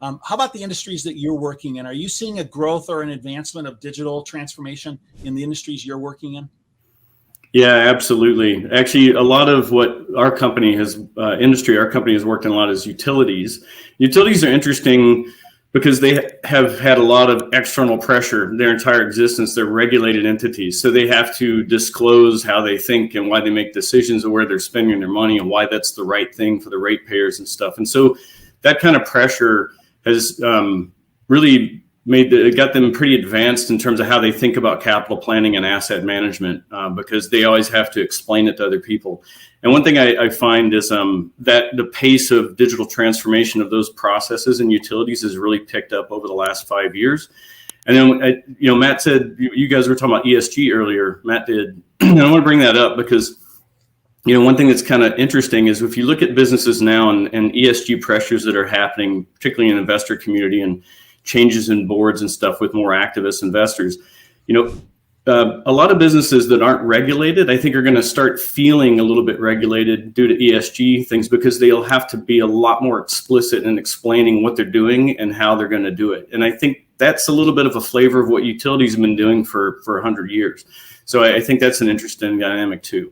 How about the industries that you're working in? Are you seeing a growth or an advancement of digital transformation in the industries you're working in? Yeah, absolutely. Actually, a lot of what our company has worked in a lot is utilities. Utilities are interesting because they have had a lot of external pressure their entire existence. They're regulated entities, so they have to disclose how they think and why they make decisions and where they're spending their money and why that's the right thing for the ratepayers and stuff. And so that kind of pressure has really got them pretty advanced in terms of how they think about capital planning and asset management, because they always have to explain it to other people. And one thing I find is that the pace of digital transformation of those processes and utilities has really picked up over the last 5 years. And then, Matt said, you guys were talking about ESG earlier, Matt did. And I want to bring that up because, one thing that's kind of interesting is if you look at businesses now and ESG pressures that are happening, particularly in the investor community and changes in boards and stuff with more activist investors, a lot of businesses that aren't regulated, I think, are going to start feeling a little bit regulated due to ESG things because they'll have to be a lot more explicit in explaining what they're doing and how they're going to do it. And I think that's a little bit of a flavor of what utilities have been doing for 100 years. So I think that's an interesting dynamic too.